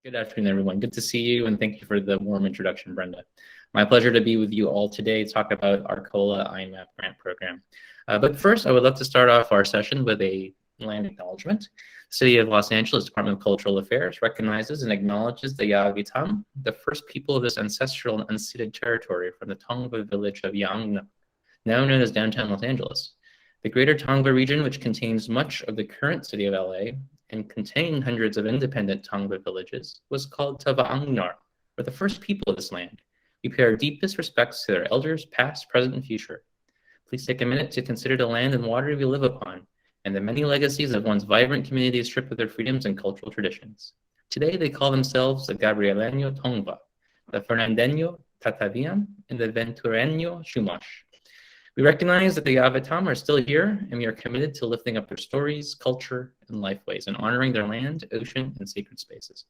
Good afternoon, everyone. Good to see you, and thank you for the warm introduction, Brenda. My pleasure to be with you all today to talk about our COLA-IMAP grant program. But first, I would love to start off our session with a land acknowledgement. The City of Los Angeles Department of Cultural Affairs recognizes and acknowledges the Yavitam, the first people of this ancestral and unceded territory from the Tongva village of Yangna, now known as downtown Los Angeles. The greater Tongva region, which contains much of the current city of LA and contained hundreds of independent Tongva villages, was called Tavaangnar, or the first people of this land. We pay our deepest respects to their elders, past, present, and future. Please take a minute to consider the land and water we live upon, and the many legacies of once vibrant communities stripped of their freedoms and cultural traditions. Today, they call themselves the Gabrieleño Tongva, the Fernandeño Tatavian, and the Ventureño Chumash. We recognize that the Yavitam are still here, and we are committed to lifting up their stories, culture, and lifeways, and honoring their land, ocean, and sacred spaces.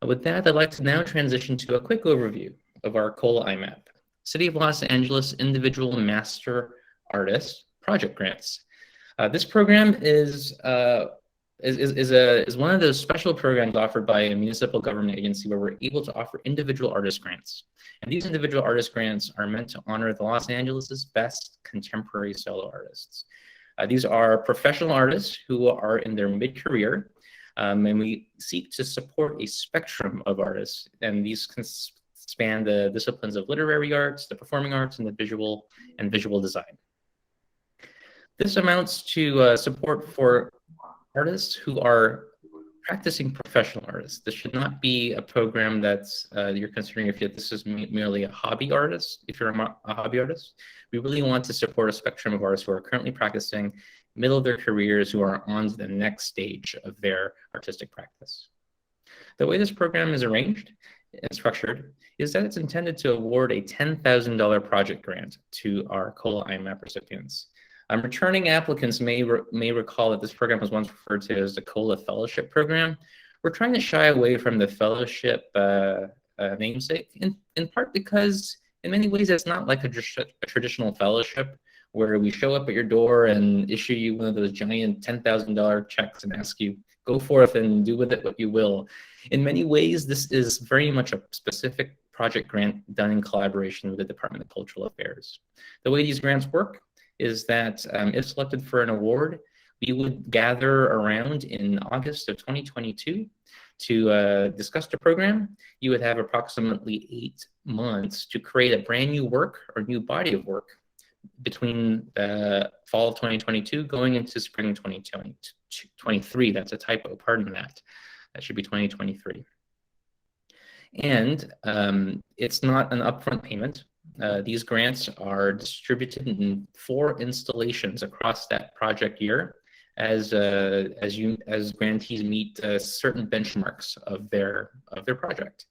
With that, I'd like to now transition to a quick overview of our COLA-IMAP, City of Los Angeles Individual Master Artist Project Grants. This program is one of those special programs offered by a municipal government agency where we're able to offer individual artist grants. And these individual artist grants are meant to honor the Los Angeles' best contemporary solo artists. These are professional artists who are in their mid-career, and we seek to support a spectrum of artists. And these can span the disciplines of literary arts, the performing arts, and the visual design. This amounts to support for artists who are practicing professional artists. This should not be a program that's you're considering if this is merely a hobby artist. If you're a hobby artist, we really want to support a spectrum of artists who are currently practicing, middle of their careers, who are on to the next stage of their artistic practice. The way this program is arranged and structured is that it's intended to award a $10,000 project grant to our COLA-IMAP recipients. Returning applicants may recall that this program was once referred to as the COLA Fellowship Program. We're trying to shy away from the fellowship namesake, in part because in many ways it's not like a traditional fellowship where we show up at your door and issue you one of those giant $10,000 checks and ask you, go forth and do with it what you will. In many ways, this is very much a specific project grant done in collaboration with the Department of Cultural Affairs. The way these grants work is that if selected for an award, we would gather around in August of 2022 to discuss the program. You would have approximately 8 months to create a brand new work or new body of work between the fall of 2022 going into spring 2023. That's a typo, pardon that. That should be 2023. And it's not an upfront payment. These grants are distributed in 4 installations across that project year as grantees meet certain benchmarks of their project.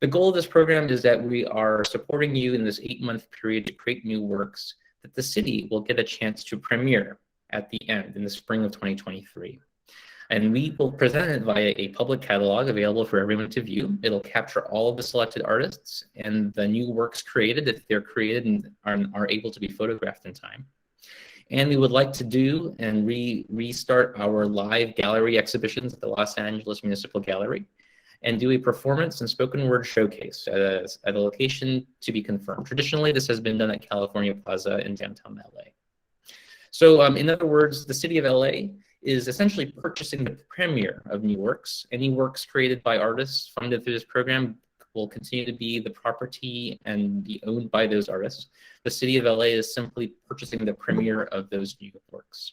The goal of this program is that we are supporting you in this 8-month period to create new works that the city will get a chance to premiere at the end in the spring of 2023. And we will present it via a public catalog available for everyone to view. It'll capture all of the selected artists and the new works created if they're created and are able to be photographed in time. And we would like to do and restart our live gallery exhibitions at the Los Angeles Municipal Gallery and do a performance and spoken word showcase at a location to be confirmed. Traditionally, this has been done at California Plaza in downtown LA. So in other words, the city of LA is essentially purchasing the premiere of new works. Any works created by artists funded through this program will continue to be the property and be owned by those artists. The city of LA is simply purchasing the premiere of those new works.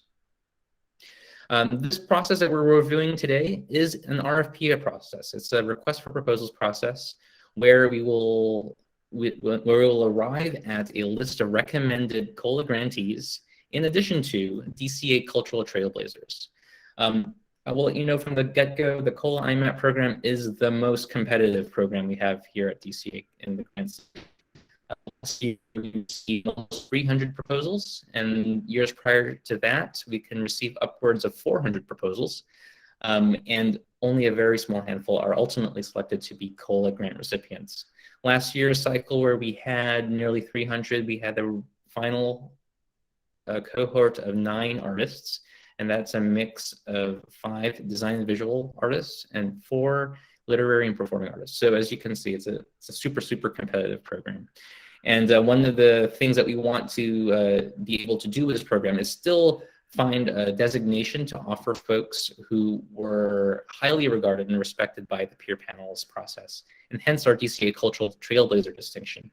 This process that we're reviewing today is an RFP process. It's a request for proposals process where we will arrive at a list of recommended COLA grantees in addition to DCA cultural trailblazers. I will let you know from the get-go, the COLA-IMAP program is the most competitive program we have here at DCA in the grants. Last year, we received almost 300 proposals, and years prior to that, we can receive upwards of 400 proposals, and only a very small handful are ultimately selected to be COLA grant recipients. Last year's cycle, where we had nearly 300, we had the final cohort of 9 artists, and that's a mix of 5 design and visual artists and 4 literary and performing artists. So as you can see, it's a super competitive program. And one of the things that we want to be able to do with this program is still find a designation to offer folks who were highly regarded and respected by the peer panels process, and hence our DCA Cultural Trailblazer distinction.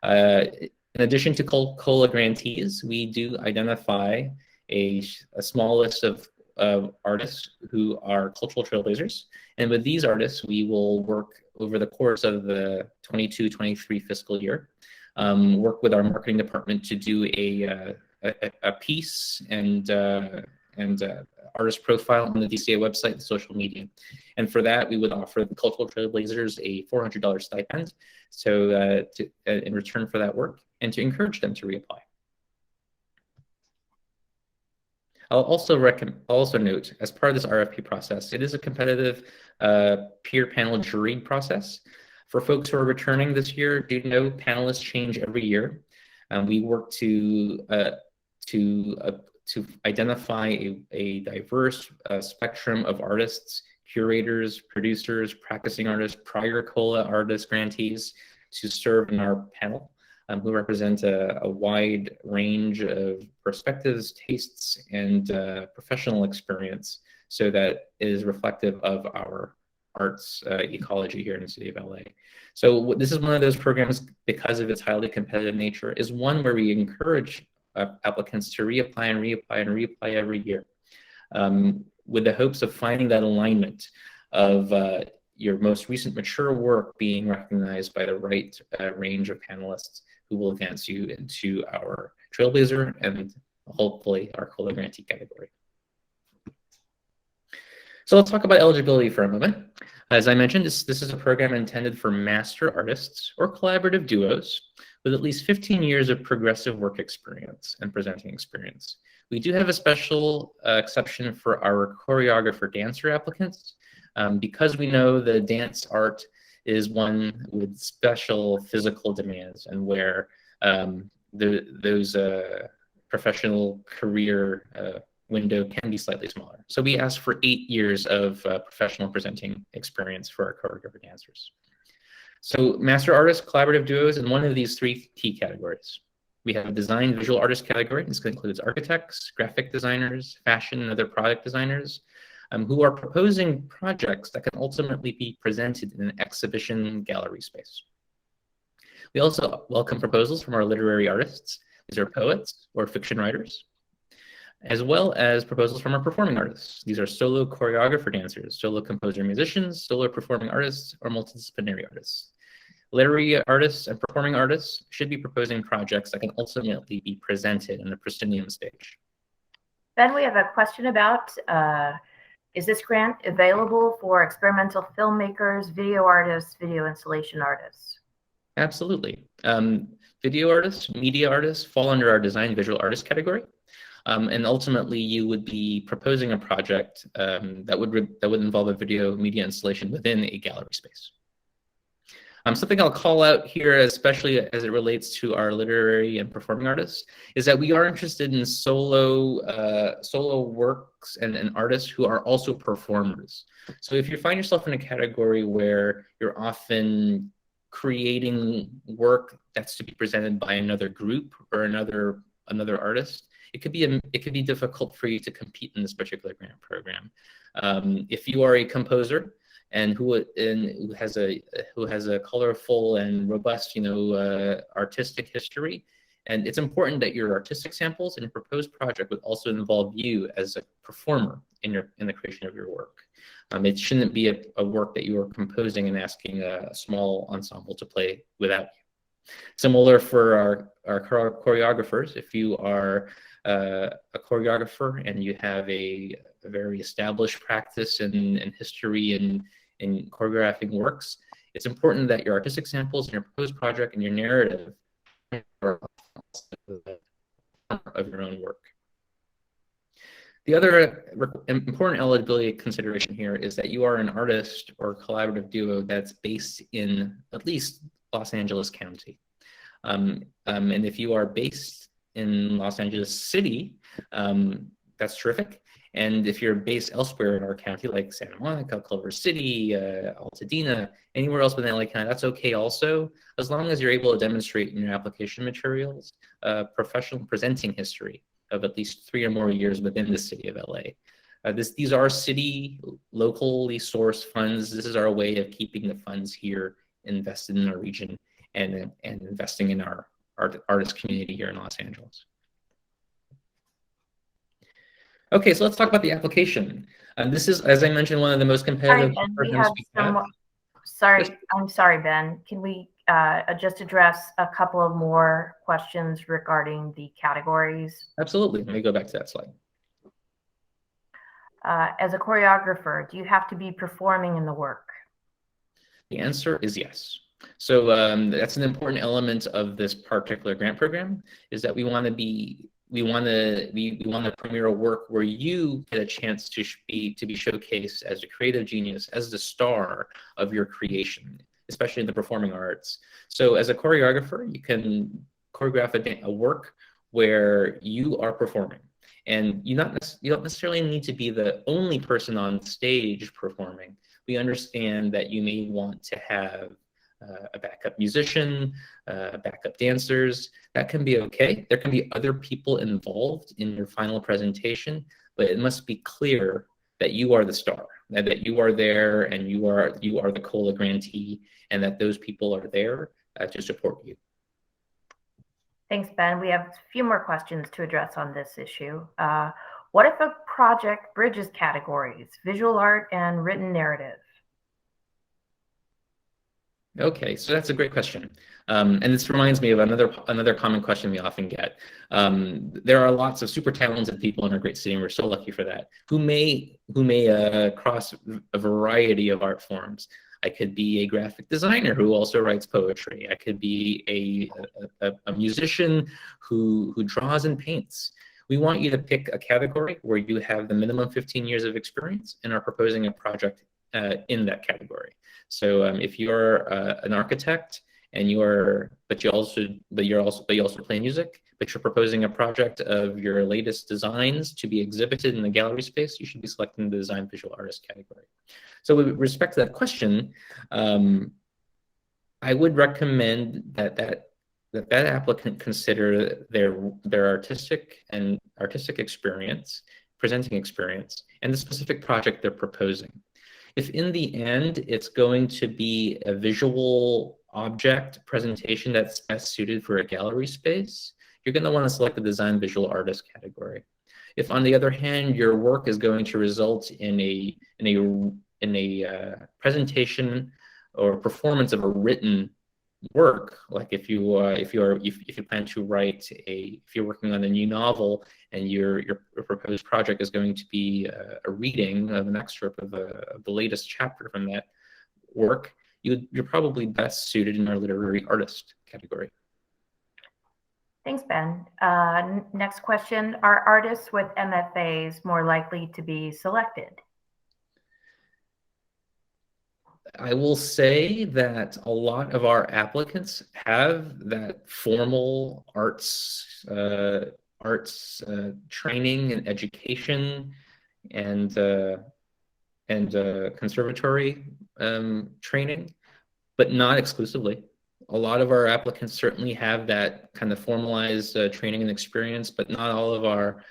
In addition to COLA grantees, we do identify a small list of artists who are cultural trailblazers. And with these artists, we will work over the course of the 22-23 fiscal year, work with our marketing department to do a piece and artist profile on the DCA website and social media. And for that, we would offer the cultural trailblazers a $400 stipend, so in return for that work, and to encourage them to reapply. I'll also note, as part of this RFP process, it is a competitive peer panel juried process. For folks who are returning this year, do know panelists change every year. We work to identify a diverse spectrum of artists, curators, producers, practicing artists, prior COLA artist grantees to serve in our panel, who represent a wide range of perspectives, tastes, and professional experience, so that it is reflective of our arts ecology here in the city of LA. So this is one of those programs, because of its highly competitive nature, is one where we encourage applicants to reapply and reapply and reapply every year, with the hopes of finding that alignment of your most recent mature work being recognized by the right range of panelists who will advance you into our Trailblazer and hopefully our COLA grantee category. So let's talk about eligibility for a moment. As I mentioned, this is a program intended for master artists or collaborative duos with at least 15 years of progressive work experience and presenting experience. We do have a special exception for our choreographer dancer applicants, because we know the dance art is one with special physical demands, and where those professional career window can be slightly smaller. So we ask for 8 years of professional presenting experience for our choreographer dancers. So master artists, collaborative duos, in one of these 3 key categories. We have a design visual artist category. This includes architects, graphic designers, fashion and other product designers, who are proposing projects that can ultimately be presented in an exhibition gallery space. We also welcome proposals from our literary artists. These are poets or fiction writers, as well as proposals from our performing artists. These are solo choreographer dancers, solo composer musicians, solo performing artists, or multidisciplinary artists. Literary artists and performing artists should be proposing projects that can ultimately be presented in the proscenium stage. Ben, we have a question about, is this grant available for experimental filmmakers, video artists, video installation artists? Absolutely. Video artists, media artists fall under our design visual artist category. And ultimately, you would be proposing a project that would involve a video media installation within a gallery space. Something I'll call out here, especially as it relates to our literary and performing artists, is that we are interested in solo works and artists who are also performers. So if you find yourself in a category where you're often creating work that's to be presented by another group or another artist, it could be difficult for you to compete in this particular grant program. If you are a composer and who has a colorful and robust, artistic history, and it's important that your artistic samples and your proposed project would also involve you as a performer in the creation of your work. It shouldn't be a work that you are composing and asking a small ensemble to play without you. Similar for our choreographers. If you are a choreographer and you have a very established practice and history in choreographing works, it's important that your artistic samples and your proposed project and your narrative are of your own work. The other important eligibility consideration here is that you are an artist or collaborative duo that's based in at least Los Angeles County. And if you are based in Los Angeles City, that's terrific. And if you're based elsewhere in our county, like Santa Monica, Culver City, Altadena, anywhere else within LA County, that's okay also, as long as you're able to demonstrate in your application materials professional presenting history of at least 3 or more years within the city of LA. These are city, locally sourced funds. This is our way of keeping the funds here invested in our region and investing in our artist community here in Los Angeles. Okay, so let's talk about the application. This is, as I mentioned, one of the most competitive programs we have. Sorry, I'm sorry, Ben. Can we just address a couple of more questions regarding the categories? Absolutely. Let me go back to that slide. As a choreographer, do you have to be performing in the work? The answer is yes. So that's an important element of this particular grant program, is that we want to premiere a work where you get a chance to be showcased as a creative genius, as the star of your creation, especially in the performing arts. So as a choreographer, you can choreograph a work where you are performing. And you don't necessarily need to be the only person on stage performing. We understand that you may want to have a backup musician, backup dancers. That can be okay. There can be other people involved in your final presentation, but it must be clear that you are the star, that you are there and you are the COLA grantee, and that those people are there to support you. Thanks, Ben. We have a few more questions to address on this issue. What if a project bridges categories, visual art and written narrative? Okay, so that's a great question. And this reminds me of another common question we often get. There are lots of super talented people in our great city, and we're so lucky for that, who may cross a variety of art forms. I could be a graphic designer who also writes poetry. I could be a musician who draws and paints. We want you to pick a category where you have the minimum 15 years of experience and are proposing a project in that category. So if you're an architect and you also play music, but you're proposing a project of your latest designs to be exhibited in the gallery space, you should be selecting the design visual artist category. So with respect to that question, I would recommend that applicant consider their artistic experience, presenting experience, and the specific project they're proposing. If in the end it's going to be a visual object presentation that's best suited for a gallery space, you're going to want to select the design visual artist category. If on the other hand your work is going to result in a presentation or performance of a written work, like if you plan to write if you're working on a new novel and your proposed project is going to be a reading of an excerpt of the latest chapter from that work, you're probably best suited in our literary artist category. Thanks, Ben. Next question: are artists with MFAs more likely to be selected? I will say that a lot of our applicants have that formal arts training and education and conservatory training, but not exclusively. A lot of our applicants certainly have that kind of formalized training and experience, but not all of our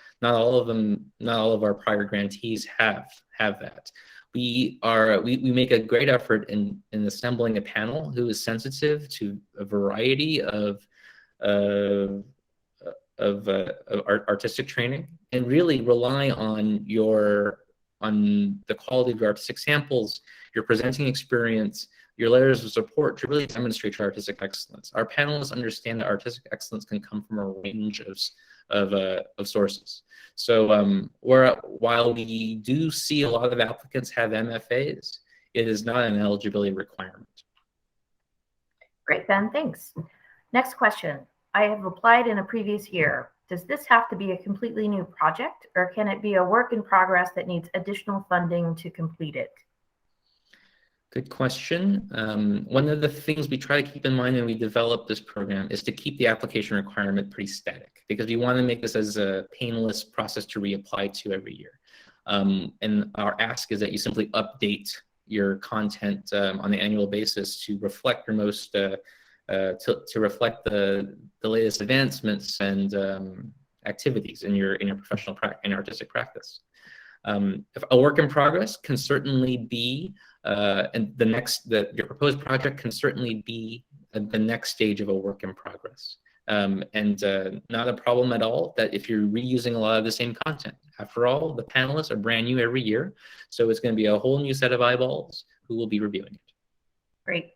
prior grantees have that. We make a great effort in assembling a panel who is sensitive to a variety of artistic training and really rely on the quality of your artistic samples, your presenting experience, your letters of support to really demonstrate your artistic excellence. Our panelists understand that artistic excellence can come from a range of sources. So while we do see a lot of applicants have MFAs, it is not an eligibility requirement. Great, Ben, thanks. Next question. I have applied in a previous year. Does this have to be a completely new project, or can it be a work in progress that needs additional funding to complete it? Good question. One of the things we try to keep in mind when we develop this program is to keep the application requirement pretty static, because we want to make this as a painless process to reapply to every year. And our ask is that you simply update your content on the annual basis to reflect your most to reflect the latest advancements and activities in your professional in artistic practice. If a work in progress can certainly be, and your proposed project can certainly be the next stage of a work in progress. Not a problem at all that if you're reusing a lot of the same content. After all, the panelists are brand new every year, so it's going to be a whole new set of eyeballs who will be reviewing it. Great.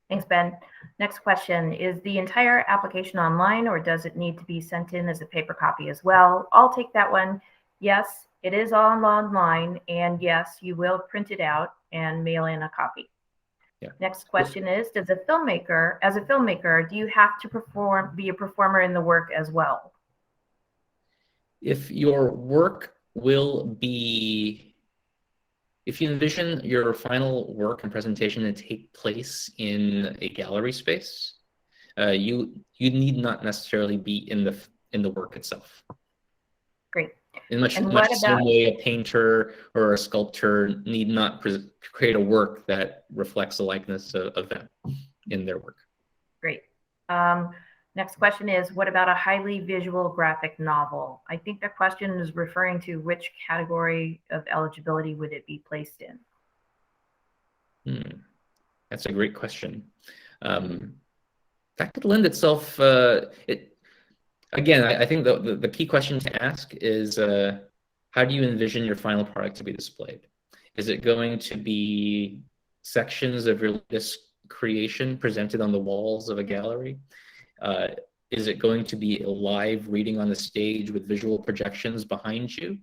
Thanks, Ben. Next question, is the entire application online or does it need to be sent in as a paper copy as well? I'll take that one. Yes, it is all online, and yes, you will print it out and mail in a copy. Yeah. Next question is, as a filmmaker, do you have to be a performer in the work as well? If your work will be, if you envision your final work and presentation to take place in a gallery space, you need not necessarily be in the work itself. Great. In much the same way a painter or a sculptor need not create a work that reflects the likeness of them in their work. Great. Next question is, what about a highly visual graphic novel? I think the question is referring to which category of eligibility would it be placed in? That's a great question. That could lend itself, again, I think the key question to ask is, how do you envision your final product to be displayed? Is it going to be sections of your latest creation presented on the walls of a gallery? Is it going to be a live reading on the stage with visual projections behind you?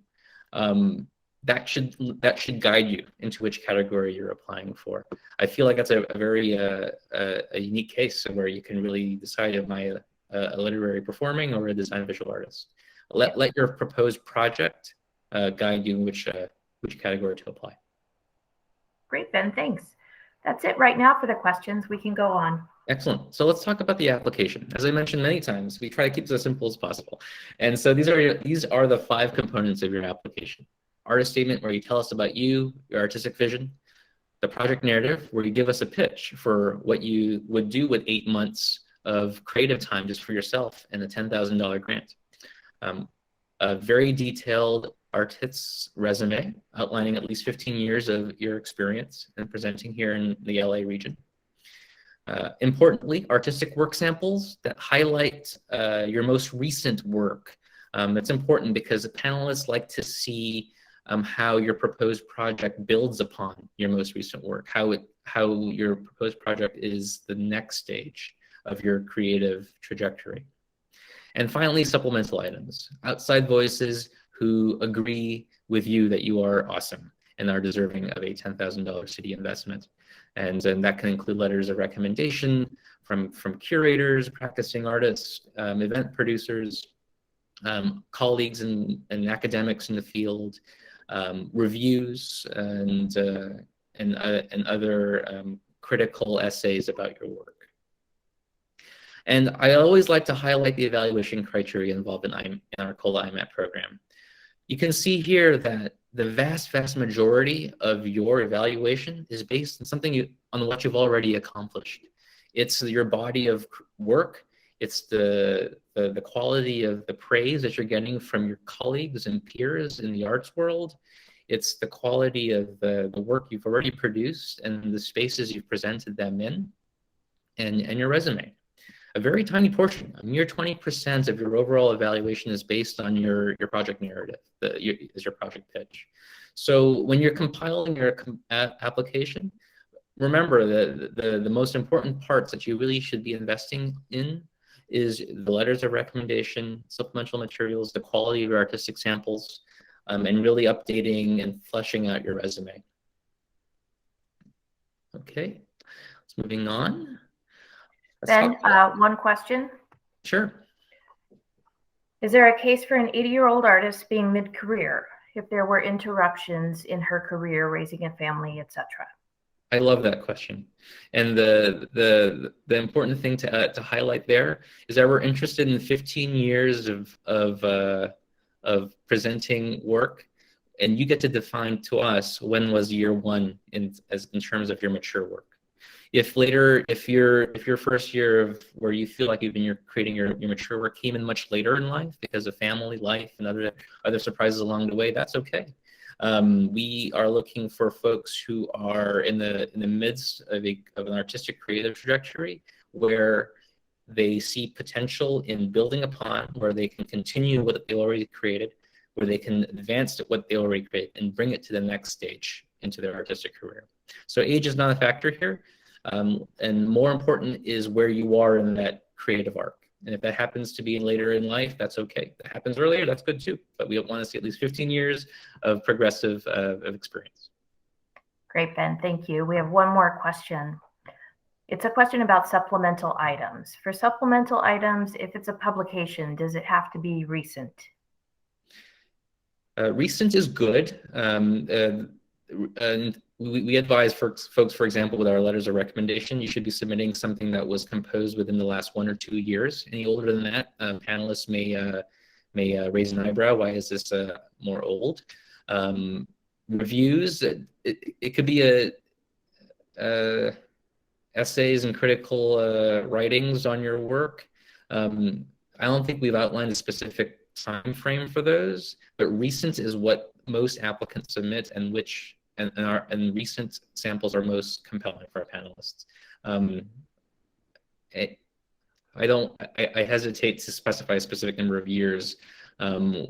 That should guide you into which category you're applying for. I feel like that's a very unique case where you can really decide, am I a literary performing or a design visual artist? Let your proposed project guide you in which category to apply. Great, Ben, thanks. That's it right now for the questions. We can go on. Excellent. So let's talk about the application. As I mentioned many times, we try to keep it as simple as possible. And so these are the 5 components of your application. Artist statement, where you tell us about you, your artistic vision. The project narrative, where you give us a pitch for what you would do with 8 months of creative time just for yourself and a $10,000 grant. A very detailed artist's resume outlining at least 15 years of your experience in presenting here in the LA region. Importantly, artistic work samples that highlight your most recent work. That's important because the panelists like to see how your proposed project builds upon your most recent work, how your proposed project is the next stage of your creative trajectory. And finally, supplemental items, outside voices who agree with you that you are awesome and are deserving of a $10,000 city investment. And that can include letters of recommendation from curators, practicing artists, event producers, colleagues and academics in the field, reviews, and other critical essays about your work. And I always like to highlight the evaluation criteria involved in our COLA-IMAP program. You can see here that the vast majority of your evaluation is based on on what you've already accomplished. It's your body of work. It's the quality of the praise that you're getting from your colleagues and peers in the arts world. It's the quality of the work you've already produced and the spaces you've presented them in, and your resume. A very tiny portion, a mere 20% of your overall evaluation is based on your project narrative, is your project pitch. So when you're compiling your application, remember that the most important parts that you really should be investing in is the letters of recommendation, supplemental materials, the quality of your artistic samples, and really updating and fleshing out your resume. Okay, let's moving on. Ben, one question. Sure. Is there a case for an 80-year-old artist being mid-career if there were interruptions in her career, raising a family, etc.? I love that question. And the important thing to highlight there is that we're interested in 15 years of presenting work and you get to define to us when was year one in terms of your mature work. If your first year of where you feel like you're creating your mature work came in much later in life because of family life and other surprises along the way, that's okay. We are looking for folks who are in the midst of an artistic creative trajectory where they see potential in building upon, where they can continue what they already created, where they can advance what they already created and bring it to the next stage into their artistic career. So age is not a factor here. And more important is where you are in that creative arc. And if that happens to be later in life, that's okay. If that happens earlier, that's good too. But we want to see at least 15 years of progressive of experience. Great, Ben. Thank you. We have one more question. It's a question about supplemental items. For supplemental items, if it's a publication, does it have to be recent? Recent is good. And we advise folks, for example, with our letters of recommendation, you should be submitting something that was composed within the last 1 or 2 years. Any older than that, panelists may raise an eyebrow. Why is this more old? Reviews, it could be essays and critical writings on your work. I don't think we've outlined a specific time frame for those, but recent is what most applicants submit, and recent samples are most compelling for our panelists. I hesitate to specify a specific number of years, and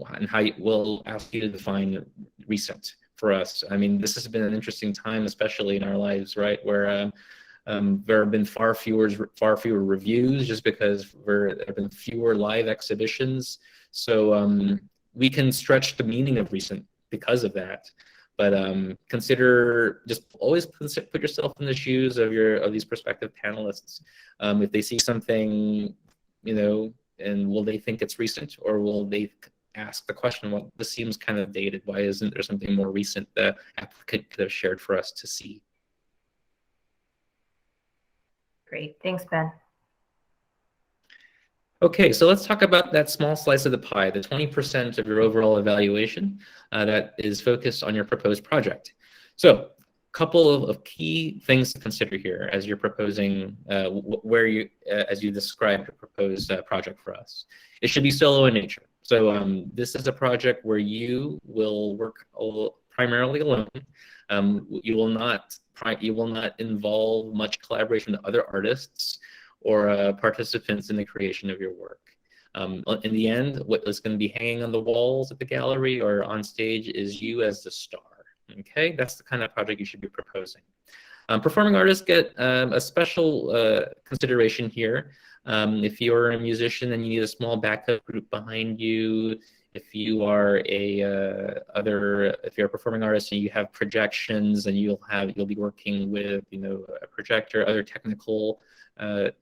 we'll ask you to define recent for us. I mean, this has been an interesting time, especially in our lives, right, where there have been far fewer reviews just because there have been fewer live exhibitions. So we can stretch the meaning of recent because of that. But always put yourself in the shoes of these prospective panelists. If they see something, and will they think it's recent, or will they ask the question, well, this seems kind of dated. Why isn't there something more recent the applicant could have shared for us to see? Great, thanks, Ben. Okay, so let's talk about that small slice of the pie, the 20% of your overall evaluation that is focused on your proposed project. So a couple of key things to consider here as you're proposing, as you describe your proposed project for us. It should be solo in nature. So this is a project where you will work primarily alone. You will not involve much collaboration with other artists or participants in the creation of your work. In the end, what is going to be hanging on the walls at the gallery or on stage is you as the star. Okay, that's the kind of project you should be proposing. Performing artists get a special consideration here. If you're a musician and you need a small backup group behind you, if you are if you're a performing artist and you have projections and you'll be working with a projector, other technical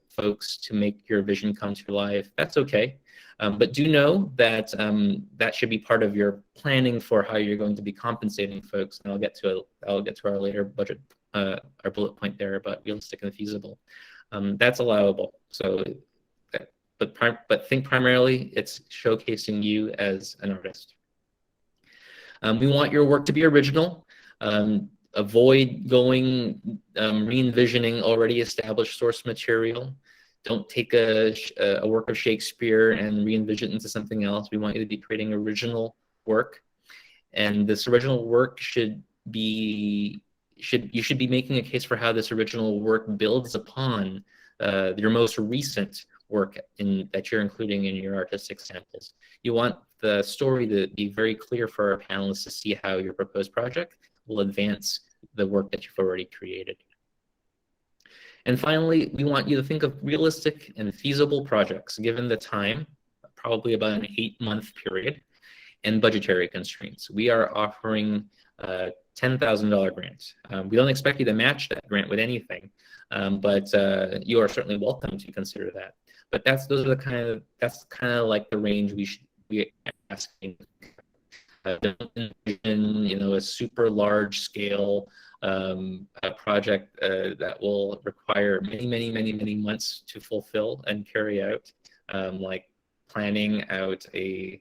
folks to make your vision come to life, that's okay. But do know that that should be part of your planning for how you're going to be compensating folks. And I'll get to our later budget, our bullet point there about realistic and feasible. That's allowable. So, but think primarily it's showcasing you as an artist. We want your work to be original. Avoid re-envisioning already established source material. Don't take a work of Shakespeare and re-envision it into something else. We want you to be creating original work, and this original work you should be making a case for how this original work builds upon your most recent work that you're including in your artistic samples. You want the story to be very clear for our panelists to see how your proposed project will advance the work that you've already created. And finally, we want you to think of realistic and feasible projects given the time, probably about an 8-month period, and budgetary constraints. We are offering a $10,000 grant. We don't expect you to match that grant with anything, but you are certainly welcome to consider that. But that's kind of like the range we should be asking. Don't envision, a super large scale project that will require many months to fulfill and carry out, like planning out a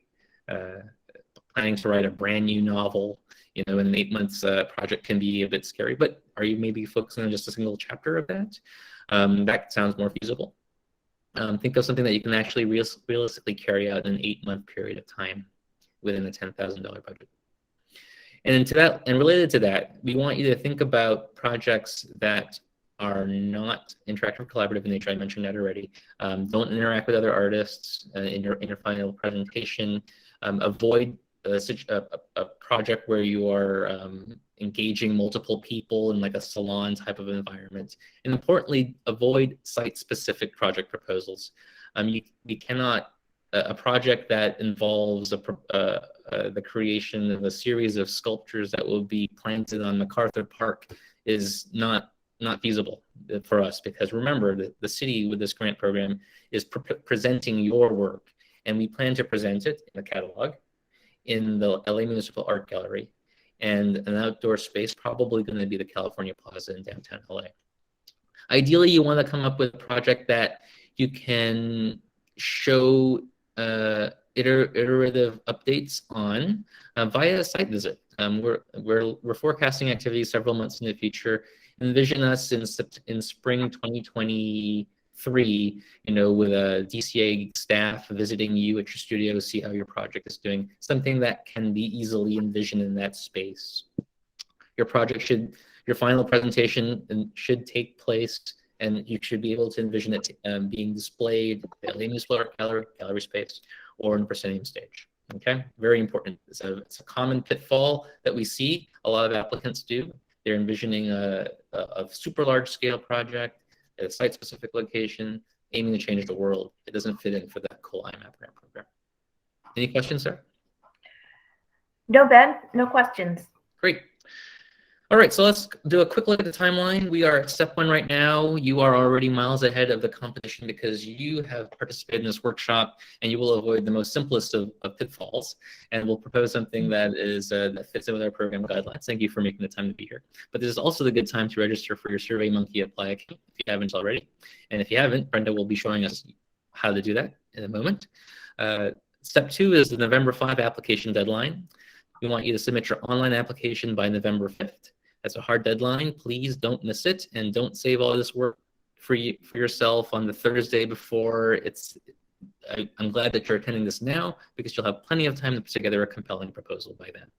planning to write a brand new novel, you know, in 8 months, project can be a bit scary, but are you maybe focusing on just a single chapter of that? That sounds more feasible. Think of something that you can actually realistically carry out in an 8-month period of time within a $10,000 budget. And to that, and related to that, we want you to think about projects that are not interactive collaborative in nature. I mentioned that already. Don't interact with other artists in your final presentation. Avoid a project where you are engaging multiple people in like a salon type of environment. And importantly, avoid site-specific project proposals. We cannot, a project that involves the creation of a series of sculptures that will be planted on MacArthur Park is not feasible for us, because remember that the city with this grant program is presenting your work, and we plan to present it in the catalog in the LA Municipal Art Gallery, and an outdoor space probably going to be the California Plaza in downtown LA. Ideally, you want to come up with a project that you can show iterative updates on via a site visit. We're forecasting activities several months in the future. Envision us in spring 2023, you know, with a DCA staff visiting you at your studio, see how your project is doing. Something that can be easily envisioned in that space. Your final presentation should take place, and you should be able to envision it being displayed at the Municipal Art Gallery space, or in proscenium stage. Okay, very important. It's a common pitfall that we see a lot of applicants do. They're envisioning a super large scale project at a site-specific location, aiming to change the world. It doesn't fit in for that COLA-IMAP grant program. Any questions, sir? No, Ben, no questions. Great. All right, so let's do a quick look at the timeline. We are at step 1 right now. You are already miles ahead of the competition because you have participated in this workshop, and you will avoid the most simplest of pitfalls, and we'll propose something that is that fits in with our program guidelines. Thank you for making the time to be here. But this is also the good time to register for your SurveyMonkey Apply account if you haven't already. And if you haven't, Brenda will be showing us how to do that in a moment. Step 2 is the November 5 application deadline. We want you to submit your online application by November 5th. That's a hard deadline. Please don't miss it, and don't save all this work for yourself on the Thursday before. I'm glad that you're attending this now, because you'll have plenty of time to put together a compelling proposal by then.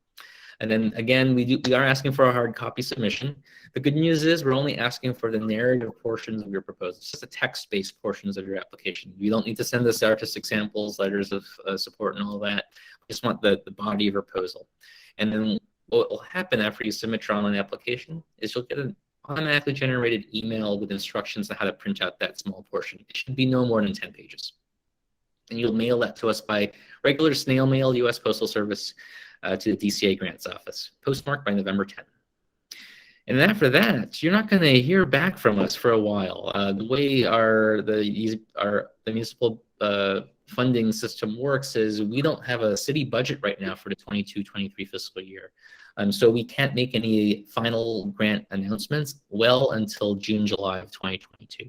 And then again, we are asking for a hard copy submission. The good news is we're only asking for the narrative portions of your proposal. It's just the text-based portions of your application. You don't need to send us artistic samples, letters of support, and all that. We just want the body of your proposal. And then what will happen after you submit your online application is you'll get an automatically generated email with instructions on how to print out that small portion. It should be no more than 10 pages. And you'll mail that to us by regular snail mail, U.S. Postal Service, to the DCA Grants Office, postmarked by November 10th. And after that, you're not going to hear back from us for a while. The way the municipal funding system works is we don't have a city budget right now for the 22-23 fiscal year. So we can't make any final grant announcements well until June, July of 2022.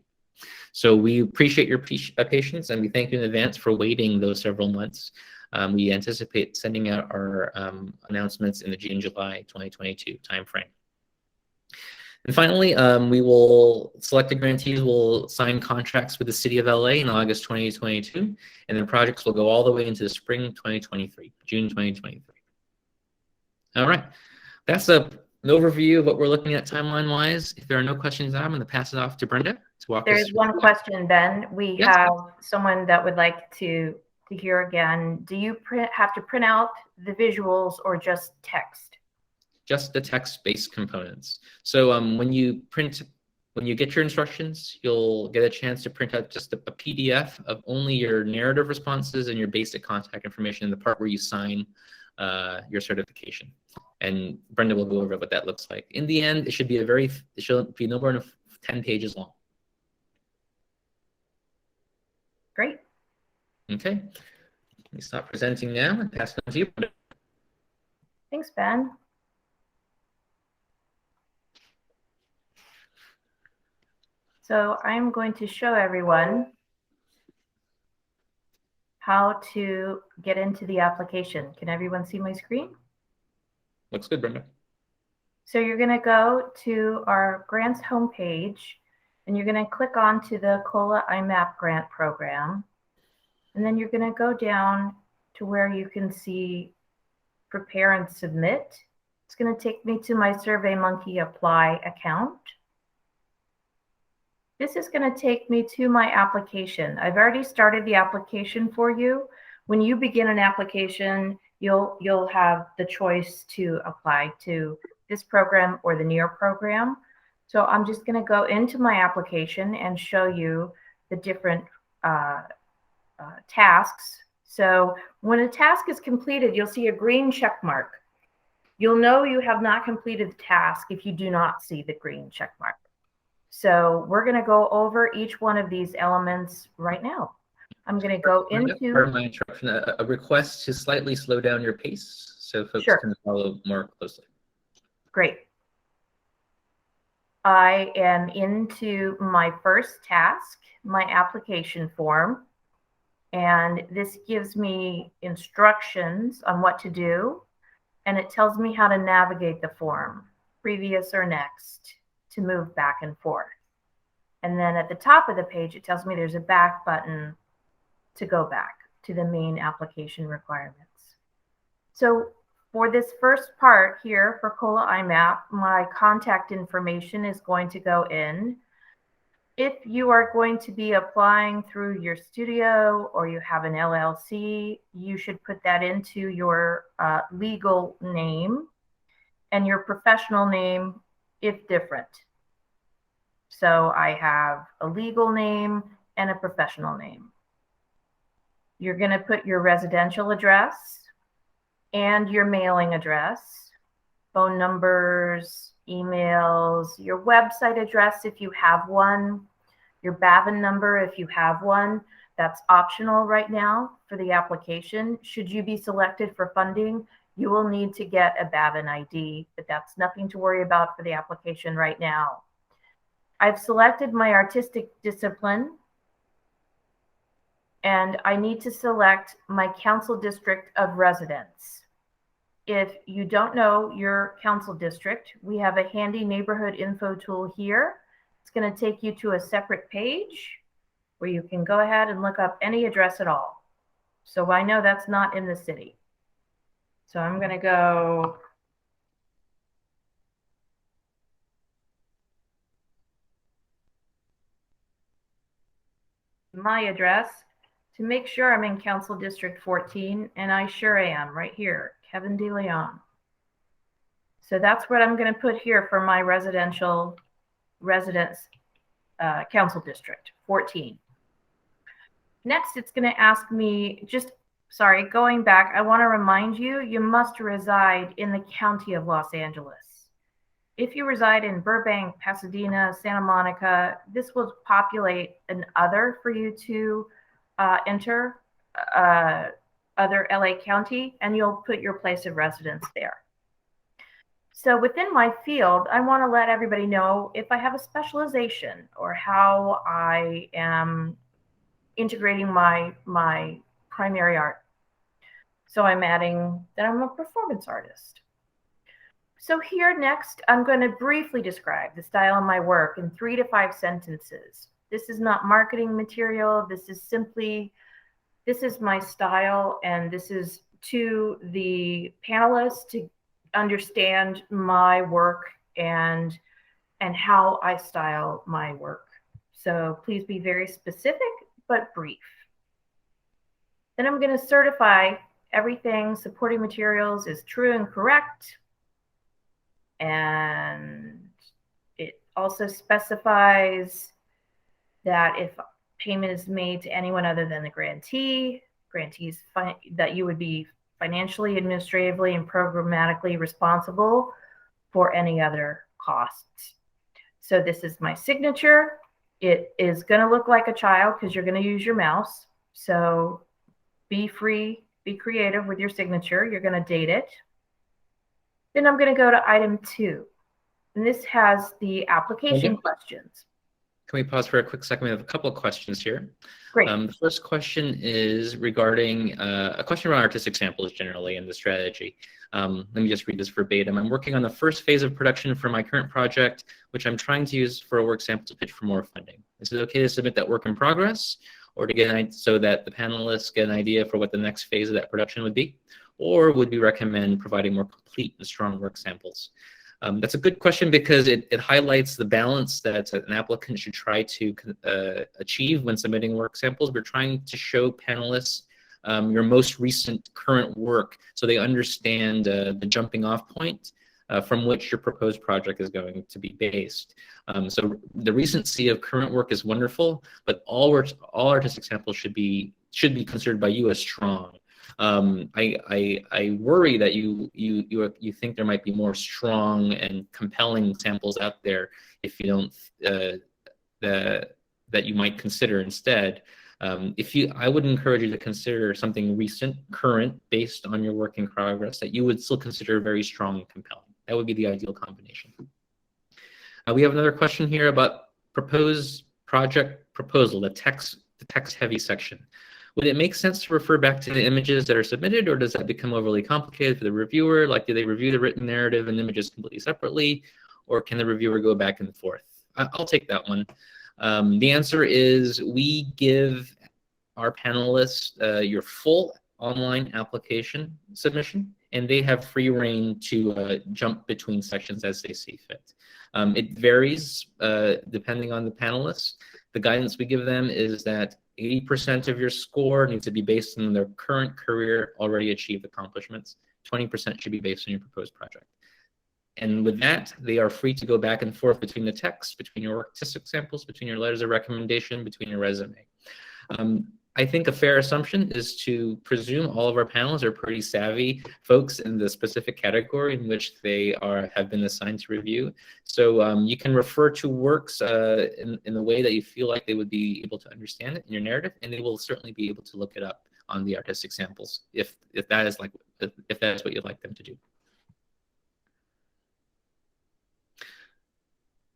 So we appreciate your patience, and we thank you in advance for waiting those several months. We anticipate sending out our announcements in the June, July 2022 timeframe. And finally, we will select the grantees, will sign contracts with the City of LA in August 2022, and then projects will go all the way into the spring 2023, June 2023. All right, that's an overview of what we're looking at timeline-wise. If there are no questions, I'm going to pass it off to Brenda to walk us through. There's one question, Ben. We have someone that would like to hear again. Do you have to print out the visuals or just text? Just the text-based components. So when you get your instructions, you'll get a chance to print out just a PDF of only your narrative responses and your basic contact information in the part where you sign your certification. And Brenda will go over what that looks like. In the end, it should be no more than 10 pages long. Great. Okay. Let me stop presenting now and pass it on to you. Thanks, Ben. So I'm going to show everyone how to get into the application. Can everyone see my screen? Looks good, Brenda. So you're going to go to our grants homepage, and you're going to click on to the COLA-IMAP grant program. And then you're going to go down to where you can see prepare and submit. It's going to take me to my SurveyMonkey Apply account. This is going to take me to my application. I've already started the application for you. When you begin an application, you'll have the choice to apply to this program or the NEAR program. So I'm just going to go into my application and show you the different tasks. So when a task is completed, you'll see a green check mark. You'll know you have not completed the task if you do not see the green check mark. So we're going to go over each one of these elements right now. I'm going to go into... Pardon my interruption, a request to slightly slow down your pace so folks can follow more closely. Great. I am into my first task, my application form, and this gives me instructions on what to do, and it tells me how to navigate the form, previous or next, to move back and forth. And then at the top of the page, it tells me there's a back button to go back to the main application requirements. So for this first part here for COLA-IMAP, my contact information is going to go in. If you are going to be applying through your studio or you have an LLC, you should put that into your legal name and your professional name if different. So I have a legal name and a professional name. You're going to put your residential address and your mailing address, phone numbers, emails, your website address if you have one, your BAVN number if you have one. That's optional right now for the application. Should you be selected for funding, you will need to get a BAVN ID, but that's nothing to worry about for the application right now. I've selected my artistic discipline, and I need to select my council district of residence. If you don't know your council district, we have a handy neighborhood info tool here. It's going to take you to a separate page where you can go ahead and look up any address at all. So I know that's not in the city. So I'm going to go my address to make sure I'm in Council District 14, and I sure am right here, Kevin De Leon. So that's what I'm going to put here for my residential residence Council District 14. Next, it's going to ask me, going back, I want to remind you, you must reside in the County of Los Angeles. If you reside in Burbank, Pasadena, Santa Monica, this will populate an other for you to enter other LA County, and you'll put your place of residence there. So within my field, I want to let everybody know if I have a specialization or how I am integrating my primary art. So I'm adding that I'm a performance artist. So here next, I'm going to briefly describe the style of my work in 3 to 5 sentences. This is not marketing material. This is my style, and this is to the panelists to understand my work and how I style my work. So please be very specific, but brief. Then I'm going to certify everything supporting materials is true and correct. And it also specifies that if payment is made to anyone other than the grantees, that you would be financially, administratively, and programmatically responsible for any other costs. So this is my signature. It is going to look like a child because you're going to use your mouse. So be free, be creative with your signature. You're going to date it. Then I'm going to go to item 2. And this has the application questions. Can we pause for a quick second? We have a couple of questions here. Great. The first question is regarding a question around artistic samples generally and the strategy. Let me just read this verbatim. I'm working on the first phase of production for my current project, which I'm trying to use for a work sample to pitch for more funding. Is it okay to submit that work in progress, or to get so that the panelists get an idea for what the next phase of that production would be? Or would we recommend providing more complete and strong work samples? That's a good question because it highlights the balance that an applicant should try to achieve when submitting work samples. We're trying to show panelists your most recent current work so they understand the jumping off point from which your proposed project is going to be based. So the recency of current work is wonderful, but all artistic samples should be considered by you as strong. I worry that you think there might be more strong and compelling samples out there if you don't that you might consider instead. I would encourage you to consider something recent, current, based on your work in progress that you would still consider very strong and compelling. That would be the ideal combination. We have another question here about proposed project proposal, the text heavy section. Would it make sense to refer back to the images that are submitted, or does that become overly complicated for the reviewer? Like, do they review the written narrative and images completely separately, or can the reviewer go back and forth? I'll take that one. The answer is we give our panelists your full online application submission, and they have free reign to jump between sections as they see fit. It varies depending on the panelists. The guidance we give them is that 80% of your score needs to be based on their current career already achieved accomplishments. 20% should be based on your proposed project. And with that, they are free to go back and forth between the text, between your artistic samples, between your letters of recommendation, between your resume. I think a fair assumption is to presume all of our panelists are pretty savvy folks in the specific category in which they have been assigned to review. So you can refer to works in the way that you feel like they would be able to understand it in your narrative, and they will certainly be able to look it up on the artistic samples if that is what you'd like them to do.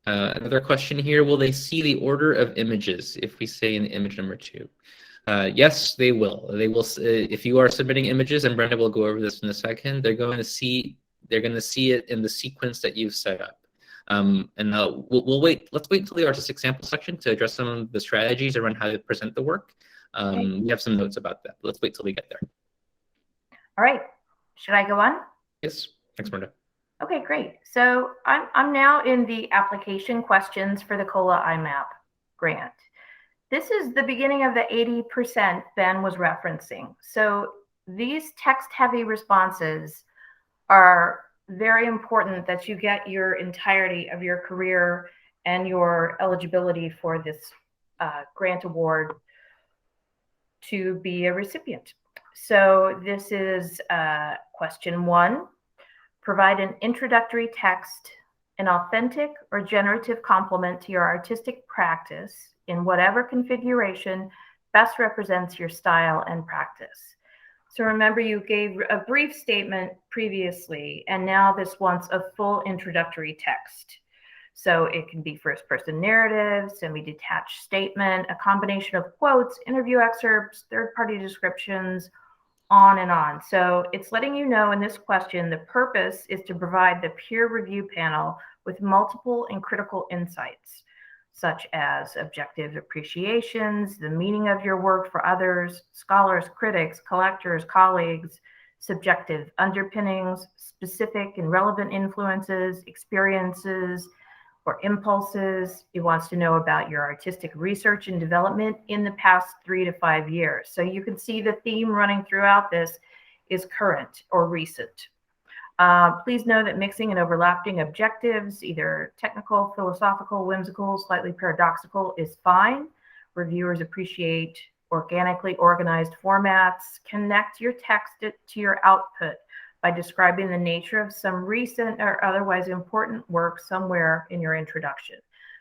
Another question here, will they see the order of images if we say in image number 2? Yes, they will. They will. If you are submitting images, and Brenda will go over this in a second, they're going to see it in the sequence that you've set up. And we'll wait. Let's wait until the artistic sample section to address some of the strategies around how to present the work. We have some notes about that. Let's wait till we get there. All right. Should I go on? Yes. Thanks, Brenda. Okay, great. So I'm now in the application questions for the COLA-IMAP grant. This is the beginning of the 80% Ben was referencing. So these text-heavy responses are very important that you get your entirety of your career and your eligibility for this grant award to be a recipient. So this is question 1. Provide an introductory text, an authentic or generative complement to your artistic practice in whatever configuration best represents your style and practice. So remember, you gave a brief statement previously, and now this wants a full introductory text. So it can be first-person narrative, semi-detached statement, a combination of quotes, interview excerpts, third-party descriptions, on and on. So it's letting you know in this question, the purpose is to provide the peer review panel with multiple and critical insights, such as objective appreciations, the meaning of your work for others, scholars, critics, collectors, colleagues, subjective underpinnings, specific and relevant influences, experiences, or impulses. It wants to know about your artistic research and development in the past 3 to 5 years. So you can see the theme running throughout this is current or recent. Please know that mixing and overlapping objectives, either technical, philosophical, whimsical, slightly paradoxical, is fine. Reviewers appreciate organically organized formats. Connect your text to your output by describing the nature of some recent or otherwise important work somewhere in your introduction.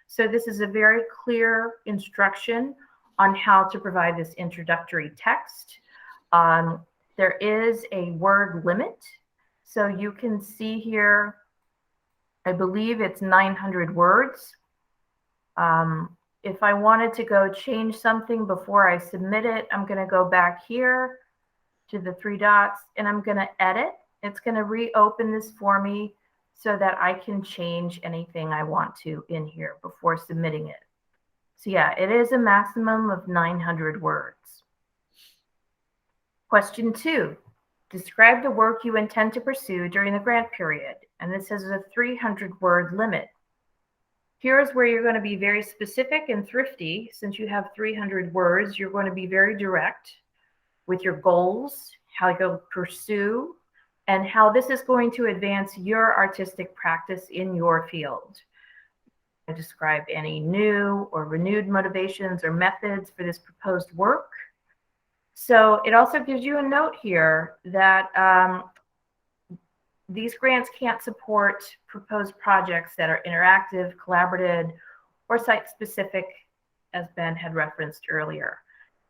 So this is a very clear instruction on how to provide this introductory text. There is a word limit. So you can see here, I believe it's 900 words. if I wanted to go change something before I submit it, I'm going to go back here to the three dots and I'm going to edit. It's going to reopen this for me so that I can change anything I want to in here before submitting it. So yeah, it is a maximum of 900 words. Question 2, describe the work you intend to pursue during the grant period. And this has a 300-word limit. Here's where you're going to be very specific and thrifty. Since you have 300 words, you're going to be very direct with your goals, how you'll pursue, and how this is going to advance your artistic practice in your field. Describe any new or renewed motivations or methods for this proposed work. So it also gives you a note here that these grants can't support proposed projects that are interactive, collaborative, or site-specific, as Ben had referenced earlier.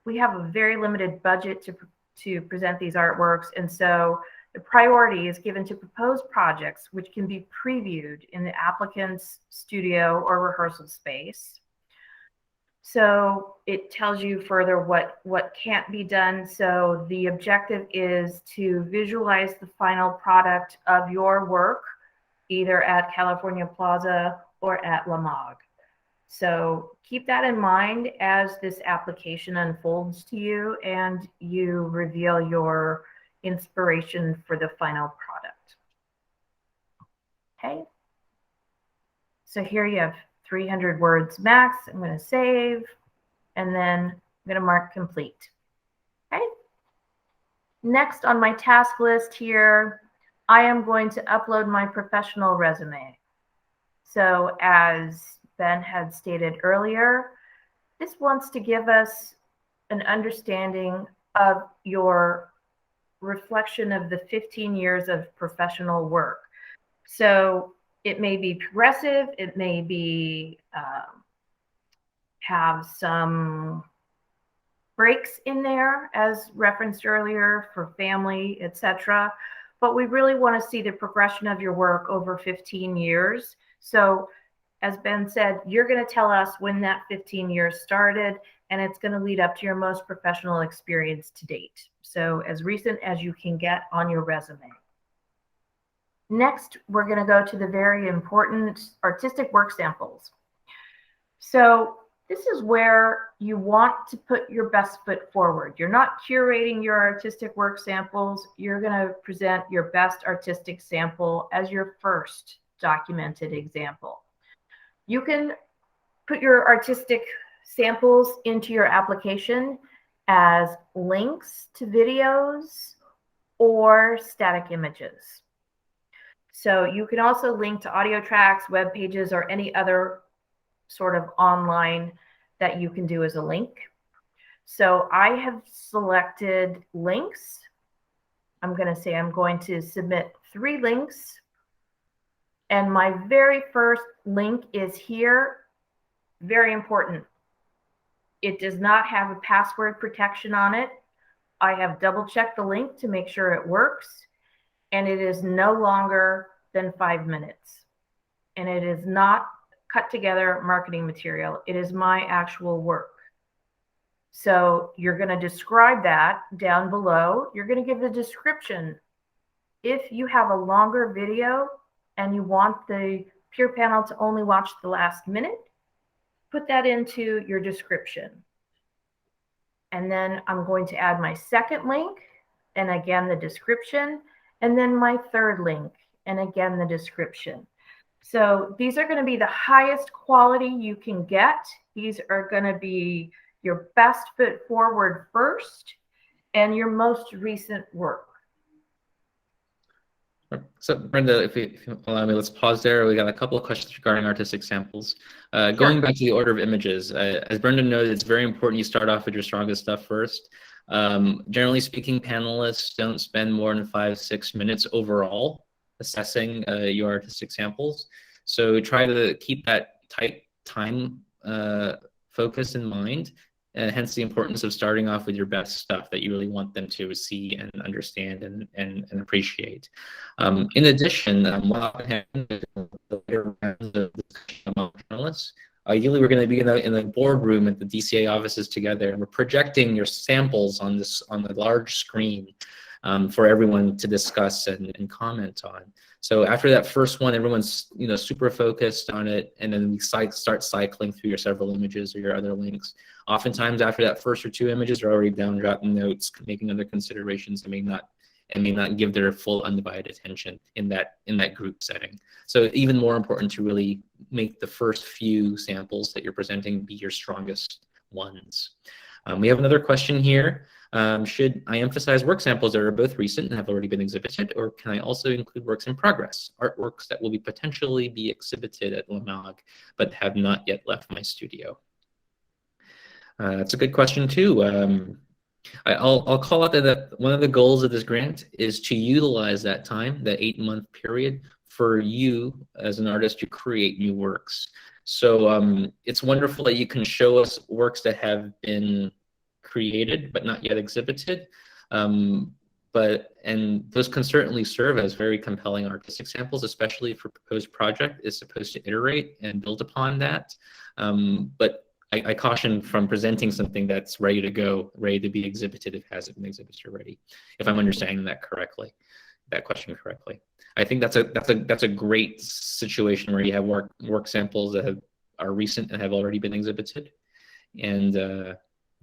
We have a very limited budget to present these artworks, and so the priority is given to proposed projects which can be previewed in the applicant's studio or rehearsal space. So it tells you further what can't be done. So the objective is to visualize the final product of your work, either at California Plaza or at La Mogue. So keep that in mind as this application unfolds to you and you reveal your inspiration for the final product. Okay. So here you have 300 words max. I'm going to save, and then I'm going to mark complete. Okay. Next on my task list here, I am going to upload my professional resume. So as Ben had stated earlier, this wants to give us an understanding of your reflection of the 15 years of professional work. So it may be progressive, it may be have some breaks in there as referenced earlier for family, etc. But we really want to see the progression of your work over 15 years. So as Ben said, you're going to tell us when that 15 years started, and it's going to lead up to your most professional experience to date. So as recent as you can get on your resume. Next, we're going to go to the very important artistic work samples. So this is where you want to put your best foot forward. You're not curating your artistic work samples. You're going to present your best artistic sample as your first documented example. You can put your artistic samples into your application as links to videos or static images. So you can also link to audio tracks, web pages, or any other sort of online that you can do as a link. So I have selected links. I'm going to say I'm going to submit 3 links. And my very first link is here. Very important. It does not have a password protection on it. I have double checked the link to make sure it works. And it is no longer than 5 minutes. And it is not cut together marketing material. It is my actual work. So you're going to describe that down below. You're going to give the description. If you have a longer video and you want the peer panel to only watch the last minute, put that into your description. And then I'm going to add my second link, and again the description, and then my third link, and again the description. So these are going to be the highest quality you can get. These are going to be your best foot forward first and your most recent work. So Brenda, if you allow me, let's pause there. We got a couple of questions regarding artistic samples. Going back to the order of images, as Brenda knows, it's very important you start off with your strongest stuff first. Generally speaking, panelists don't spend more than 5-6 minutes overall assessing your artistic samples. So try to keep that tight time focus in mind. Hence the importance of starting off with your best stuff that you really want them to see and understand and appreciate. In addition, while having the later rounds of discussion among panelists, Ideally, we're going to be in the boardroom at the DCA offices together, and we're projecting your samples on the large screen for everyone to discuss and comment on. So after that first one, everyone's super focused on it, and then we start cycling through your several images or your other links. Oftentimes, after that first or two images, they're already down jotting notes, making other considerations, and may not give their full undivided attention in that group setting. So even more important to really make the first few samples that you're presenting be your strongest ones. We have another question here. Should I emphasize work samples that are both recent and have already been exhibited, or can I also include works in progress, artworks that will potentially be exhibited at LMAG but have not yet left my studio? That's a good question too. I'll call out that one of the goals of this grant is to utilize that time, that 8-month period, for you as an artist to create new works. So it's wonderful that you can show us works that have been created but not yet exhibited. And those can certainly serve as very compelling artistic samples, especially if a proposed project is supposed to iterate and build upon that. But I caution from presenting something that's ready to go, ready to be exhibited if it hasn't been exhibited already, if I'm understanding that question correctly. I think that's a great situation where you have work samples that are recent and have already been exhibited, and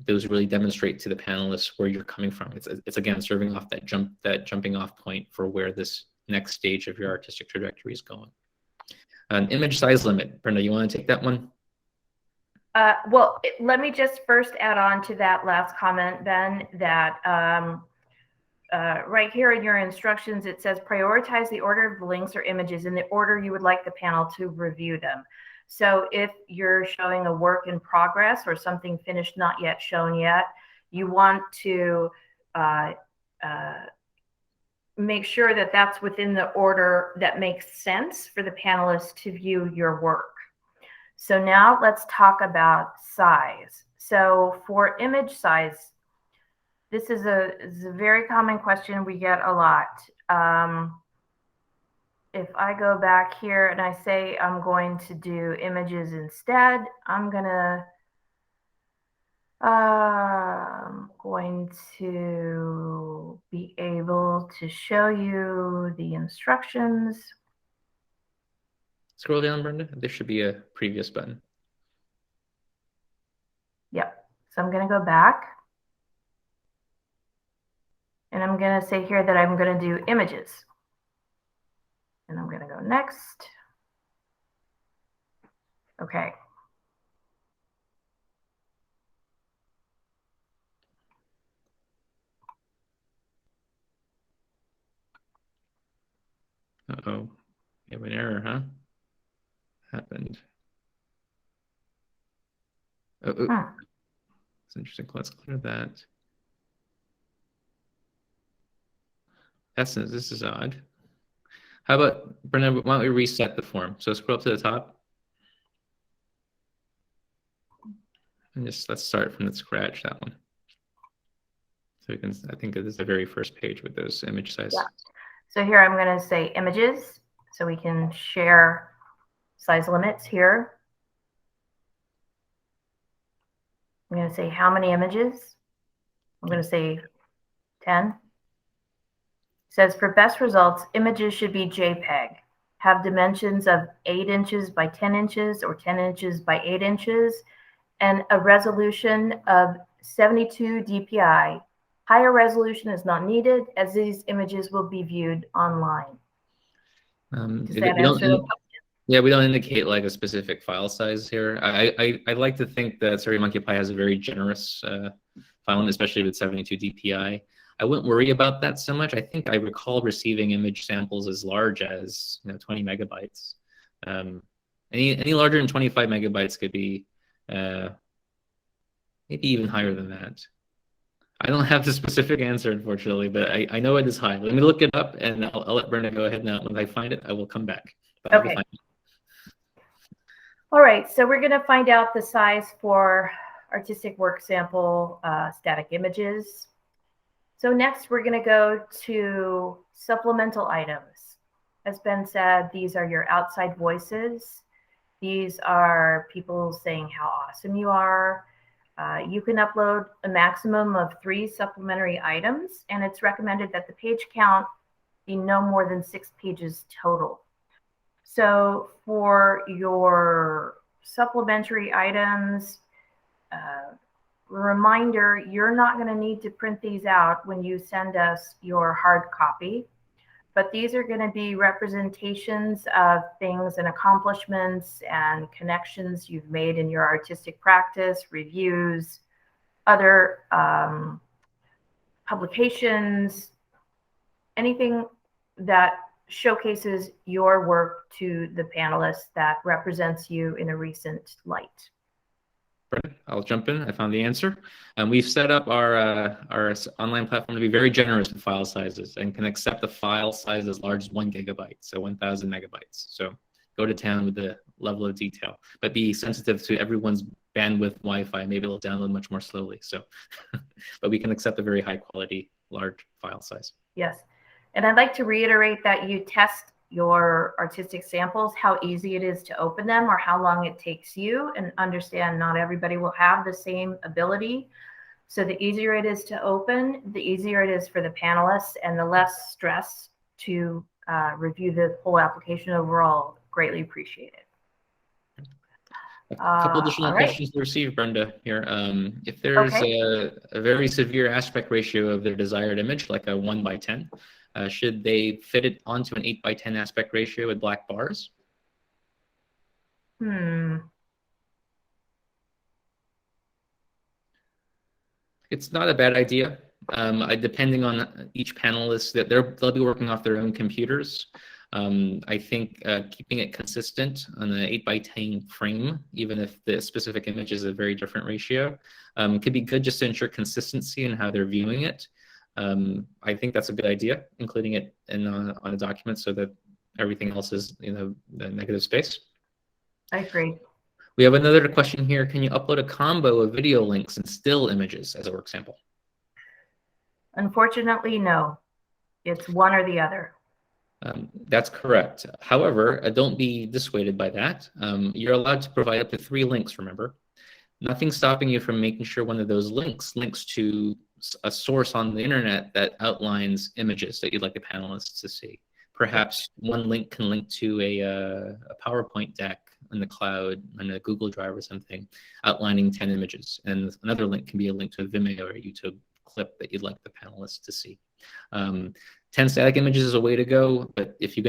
those really demonstrate to the panelists where you're coming from. It's again serving off that jumping off point for where this next stage of your artistic trajectory is going. An image size limit, Brenda, you want to take that one? Well, let me just first add on to that last comment, Ben, that right here in your instructions, it says prioritize the order of the links or images in the order you would like the panel to review them. So if you're showing a work in progress or something finished, not yet shown yet, you want to make sure that that's within the order that makes sense for the panelists to view your work. So now let's talk about size. So for image size, this is a very common question we get a lot. If I go back here and I say I'm going to do images instead, I'm going to be able to show you the instructions. Scroll down, Brenda. There should be a previous button. Yep. So I'm going to go back. And I'm going to say here that I'm going to do images. And I'm going to go next. Okay. Uh-oh. You have an error, huh? Happened. It's interesting. Let's clear that. This is odd. How about, Brenda, why don't we reset the form? So scroll up to the top. And let's start from the scratch, that one. So we can, I think this is the very first page with those image size. Yeah. So here I'm going to say images, so we can share size limits here. I'm going to say how many images. I'm going to say 10. It says for best results, images should be JPEG, have dimensions of 8 inches by 10 inches or 10 inches by 8 inches, and a resolution of 72 dpi. Higher resolution is not needed as these images will be viewed online. Does that answer the question? Yeah, we don't indicate like a specific file size here. I like to think that SurveyMonkey has a very generous file, especially with 72 dpi. I wouldn't worry about that so much. I think I recall receiving image samples as large as 20 megabytes. Any larger than 25 megabytes could be maybe even higher than that. I don't have the specific answer, unfortunately, but I know it is high. Let me look it up, and I'll let Brenda go ahead now. When I find it, I will come back. Okay. All right, so we're going to find out the size for artistic work sample static images. So next, we're going to go to supplemental items. As Ben said, these are your outside voices. These are people saying how awesome you are. You can upload a maximum of 3 supplementary items, and it's recommended that the page count be no more than 6 pages total. So for your supplementary items, reminder, you're not going to need to print these out when you send us your hard copy, but these are going to be representations of things and accomplishments and connections you've made in your artistic practice, reviews, other publications, anything that showcases your work to the panelists that represents you in a recent light. I'll jump in. I found the answer. We've set up our online platform to be very generous with file sizes and can accept a file size as large as 1 gigabyte, so 1,000 megabytes. So go to town with the level of detail, but be sensitive to everyone's bandwidth Wi-Fi. Maybe it'll download much more slowly. So, but we can accept a very high quality, large file size. Yes. And I'd like to reiterate that you test your artistic samples, how easy it is to open them or how long it takes you, and understand not everybody will have the same ability. So the easier it is to open, the easier it is for the panelists, and the less stress to review the whole application overall. Greatly appreciate it. A couple additional questions to receive, Brenda, here. If there's a very severe aspect ratio of their desired image, like a 1:10, should they fit it onto an 8:10 aspect ratio with black bars? It's not a bad idea. Depending on each panelist, that they'll be working off their own computers. I think keeping it consistent on an 8:10 frame, even if the specific image is a very different ratio, could be good just to ensure consistency in how they're viewing it. I think that's a good idea, including it on a document so that everything else is, the negative space. I agree. We have another question here. Can you upload a combo of video links and still images as a work sample? Unfortunately, no. It's one or the other. That's correct. However, don't be dissuaded by that. You're allowed to provide up to 3 links, remember. Nothing's stopping you from making sure one of those links to a source on the internet that outlines images that you'd like the panelists to see. Perhaps one link can link to a PowerPoint deck in the cloud on a Google Drive or something, outlining 10 images. And another link can be a link to a Vimeo or a YouTube clip that you'd like the panelists to see. 10 static images is a way to go, but if you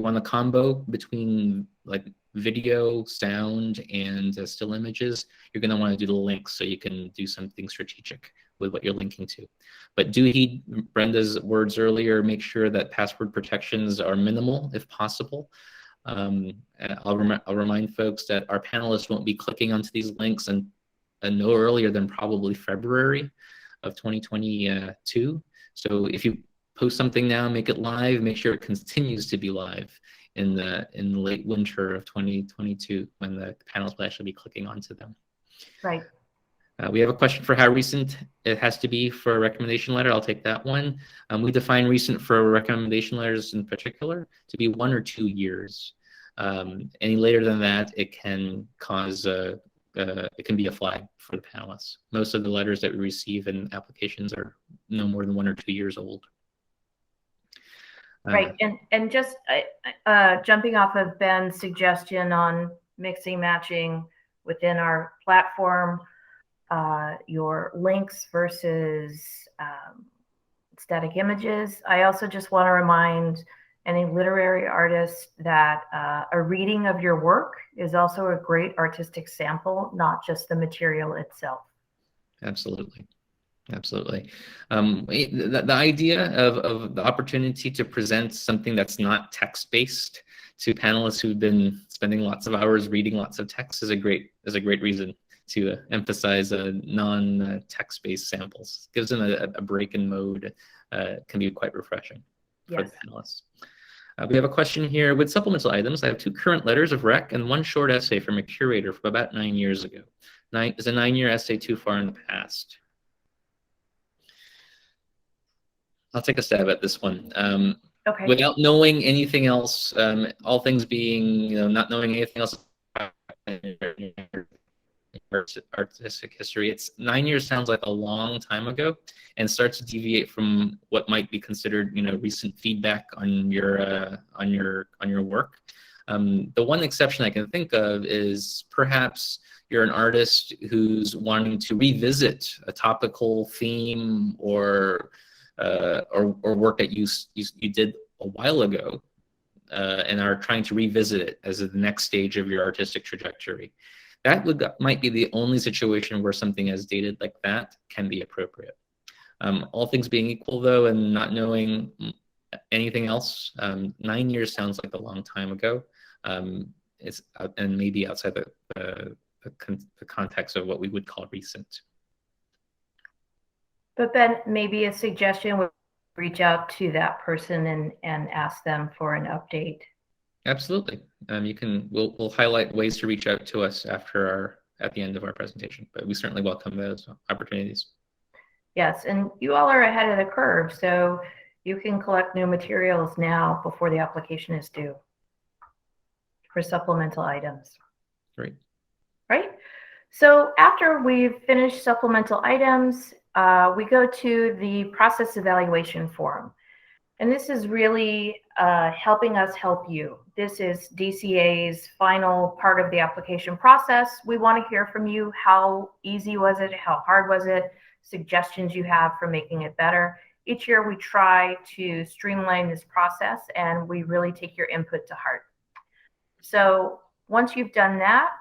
want a combo between like video, sound, and still images, you're going to want to do the links so you can do something strategic with what you're linking to. But do heed Brenda's words earlier, make sure that password protections are minimal if possible. And I'll remind folks that our panelists won't be clicking onto these links and no earlier than probably February of 2022. So if you post something now, make it live, make sure it continues to be live in the late winter of 2022 when the panelists will actually be clicking onto them. Right. We have a question for how recent it has to be for a recommendation letter. I'll take that one. We define recent for recommendation letters in particular to be 1 or 2 years. Any later than that, it can cause it can be a flag for the panelists. Most of the letters that we receive in applications are no more than 1 or 2 years old. Right, and just jumping off of Ben's suggestion on mixing, matching within our platform, your links versus static images. I also just want to remind any literary artists that a reading of your work is also a great artistic sample, not just the material itself. Absolutely. Absolutely. The idea of the opportunity to present something that's not text-based to panelists who've been spending lots of hours reading lots of text is a great reason to emphasize non-text-based samples. Gives them a break in mode, can be quite refreshing for the panelists. We have a question here. With supplemental items, I have 2 current letters of rec and 1 short essay from a curator from about 9 years ago. Is a 9-year essay too far in the past? I'll take a stab at this one. Okay. Without knowing anything else, all things being, not knowing anything else artistic history. It's 9 years sounds like a long time ago, and starts to deviate from what might be considered, recent feedback on your work. The one exception I can think of is perhaps you're an artist who's wanting to revisit a topical theme or work that you did a while ago, and are trying to revisit it as the next stage of your artistic trajectory. Might be the only situation where something as dated like that can be appropriate. All things being equal, though, and not knowing anything else, 9 years sounds like a long time ago. It's and maybe outside the context of what we would call recent. But then maybe a suggestion would reach out to that person and ask them for an update. Absolutely. We'll highlight ways to reach out to us at the end of our presentation, but we certainly welcome those opportunities. Yes, and you all are ahead of the curve, so you can collect new materials now before the application is due for supplemental items. Great. Right? So after we've finished supplemental items, we go to the process evaluation form. And this is really helping us help you. This is DCA's final part of the application process. We want to hear from you. How easy was it? How hard was it? Suggestions you have for making it better. Each year we try to streamline this process, and we really take your input to heart. So once you've done that,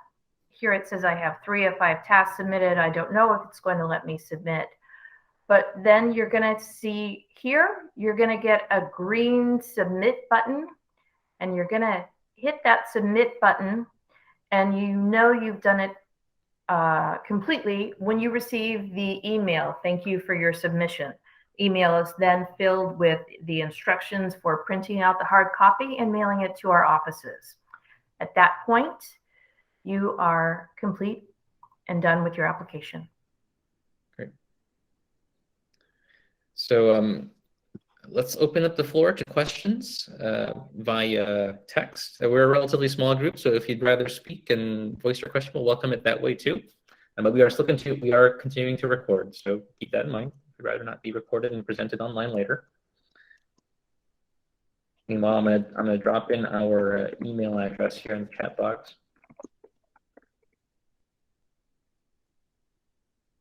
here it says I have 3 of 5 tasks submitted. I don't know if it's going to let me submit. But then you're going to see here, you're going to get a green submit button, and you're going to hit that submit button, and you've done it completely when you receive the email. Thank you for your submission. Email is then filled with the instructions for printing out the hard copy and mailing it to our offices. At that point, you are complete and done with your application. Great. So let's open up the floor to questions via text. We're a relatively small group, so if you'd rather speak and voice your question, we'll welcome it that way too. But we are continuing to record, so keep that in mind. We'd rather not be recorded and presented online later. Meanwhile, I'm gonna drop in our email address here in the chat box.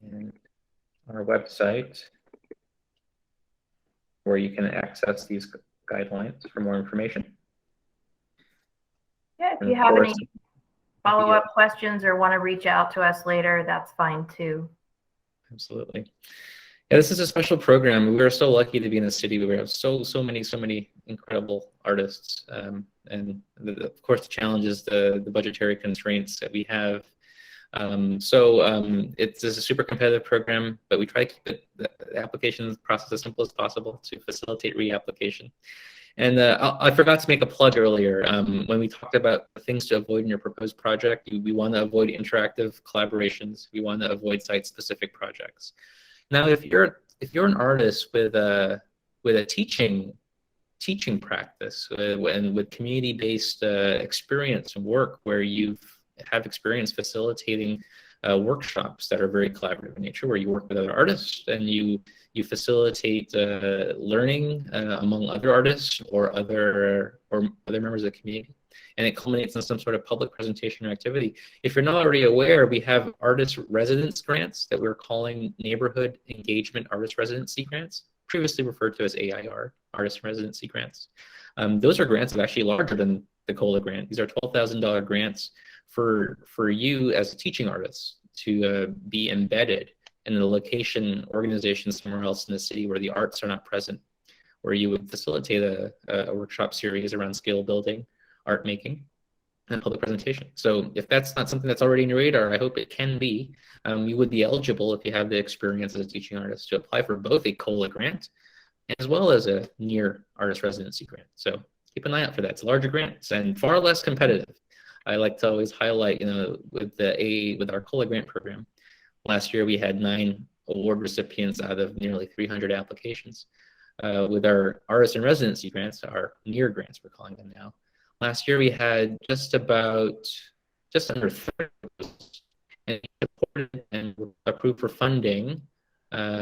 And our website, where you can access these guidelines for more information. Yeah, if you have any follow-up questions or want to reach out to us later, that's fine too. Absolutely. Yeah, this is a special program. We are so lucky to be in a city where we have so many incredible artists. And of course, the challenge is the budgetary constraints that we have. It's a super competitive program, but we try to keep the application process as simple as possible to facilitate reapplication. And I forgot to make a plug earlier. When we talked about things to avoid in your proposed project, we want to avoid interactive collaborations. We want to avoid site-specific projects. Now, if you're an artist with a teaching practice and with community-based experience and work where you have experience facilitating workshops that are very collaborative in nature, where you work with other artists and you facilitate learning among other artists or other members of the community, and it culminates in some sort of public presentation or activity. If you're not already aware, we have artist residence grants that we're calling Neighborhood Engagement Artist Residency Grants, previously referred to as AIR, Artist Residency Grants. Those are grants that are actually larger than the COLA grant. These are $12,000 grants for you as a teaching artist to be embedded in the location organization somewhere else in the city where the arts are not present, where you would facilitate a workshop series around skill building, art making, and public presentation. So if that's not something that's already in your radar, I hope it can be. You would be eligible, if you have the experience as a teaching artist, to apply for both a COLA grant as well as a NEAR artist residency grant. So keep an eye out for that. It's larger grants and far less competitive. I like to always highlight, with our COLA grant program, last year we had 9 award recipients out of nearly 300 applications. With our artist and residency grants, our NEAR grants we're calling them now, last year we had just about just under 30 proposals. And supported and approved for funding,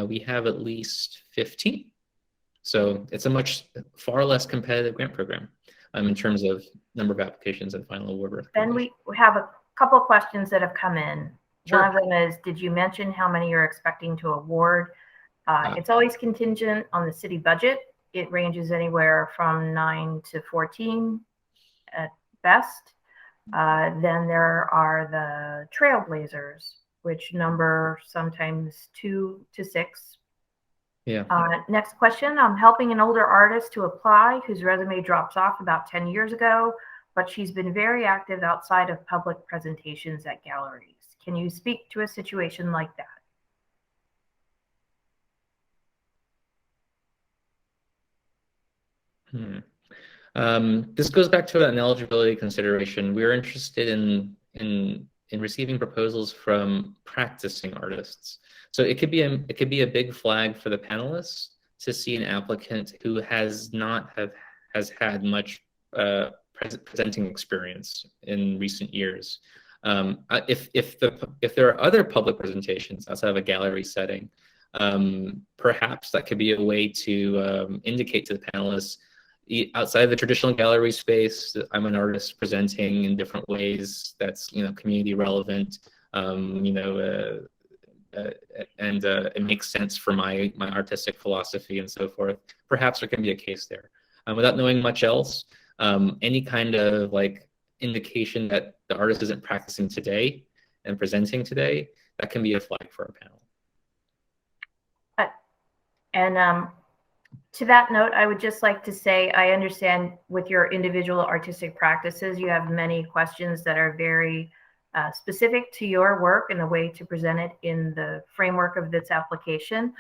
we have at least 15. So it's a far less competitive grant program in terms of number of applications and final award. Then we have a couple of questions that have come in. Sure. One of them is, did you mention how many you're expecting to award? It's always contingent on the city budget. It ranges anywhere from 9 to 14 at best. Then there are the trailblazers, which number sometimes 2 to 6. Yeah. Next question. I'm helping an older artist to apply whose resume drops off about 10 years ago, but she's been very active outside of public presentations at galleries. Can you speak to a situation like that? This goes back to an eligibility consideration. We're interested in receiving proposals from practicing artists. So it could be a big flag for the panelists to see an applicant who has had much presenting experience in recent years. If there are other public presentations outside of a gallery setting, perhaps that could be a way to indicate to the panelists, outside the traditional gallery space, I'm an artist presenting in different ways that's community relevant, and it makes sense for my artistic philosophy and so forth. Perhaps there can be a case there. Without knowing much else, any kind of indication that the artist isn't practicing today and presenting today, that can be a flag for our panel. To that note, I would just like to say, I understand with your individual artistic practices, you have many questions that are very specific to your work and the way to present it in the framework of this application.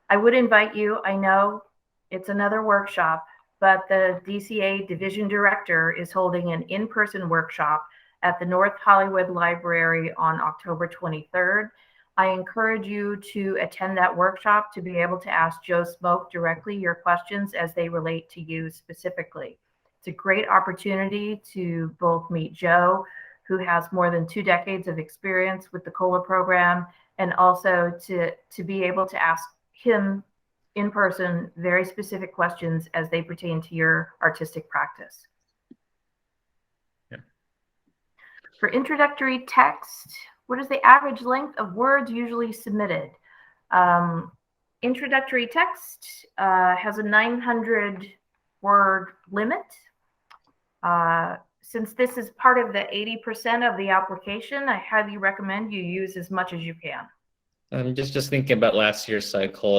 I would invite you, I know it's another workshop, but the DCA division director is holding an in-person workshop at the North Hollywood Library on October 23rd. I encourage you to attend that workshop to be able to ask Joe Smoke directly your questions as they relate to you specifically. It's a great opportunity to both meet Joe, who has more than 2 decades of experience with the COLA program, and also to be able to ask him in person very specific questions as they pertain to your artistic practice. Yeah. For introductory text, what is the average length of words usually submitted? Introductory text has a 900-word limit. Since this is part of the 80% of the application, I highly recommend you use as much as you can. I'm just thinking about last year's cycle.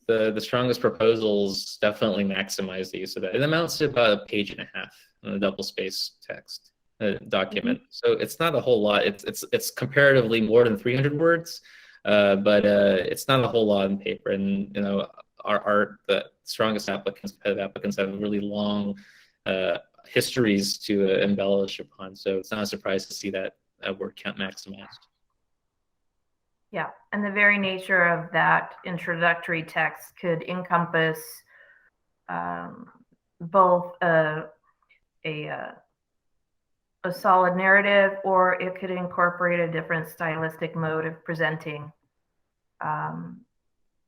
The strongest proposals definitely maximize the use of that. It amounts to about 1.5 pages on a double-space text document. So it's not a whole lot. It's comparatively more than 300 words, but it's not a whole lot in paper. And the strongest applicants have really long histories to embellish upon. So it's not a surprise to see that word count maximized. Yeah, and the very nature of that introductory text could encompass both a solid narrative, or it could incorporate a different stylistic mode of presenting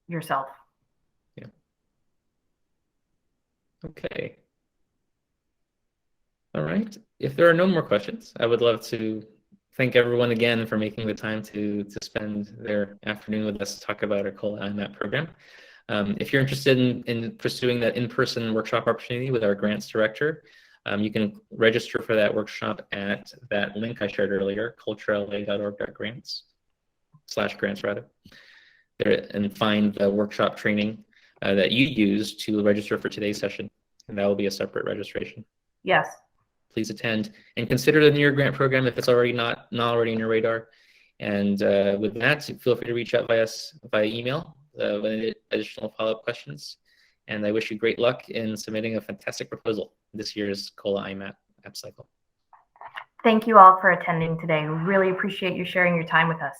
yourself. Yeah. Okay. All right. If there are no more questions, I would love to thank everyone again for making the time to spend their afternoon with us to talk about our COLA-IMAP program. If you're interested in pursuing that in-person workshop opportunity with our grants director, you can register for that workshop at that link I shared earlier, culturala.org/grants there, and find the workshop training that you use to register for today's session, and that will be a separate registration. Yes. Please attend and consider the New Year grant program if it's already not already in your radar. And with that, feel free to reach out via email with additional follow-up questions. And I wish you great luck in submitting a fantastic proposal this year's COLA-IMAP app cycle. Thank you all for attending today. Really appreciate you sharing your time with us.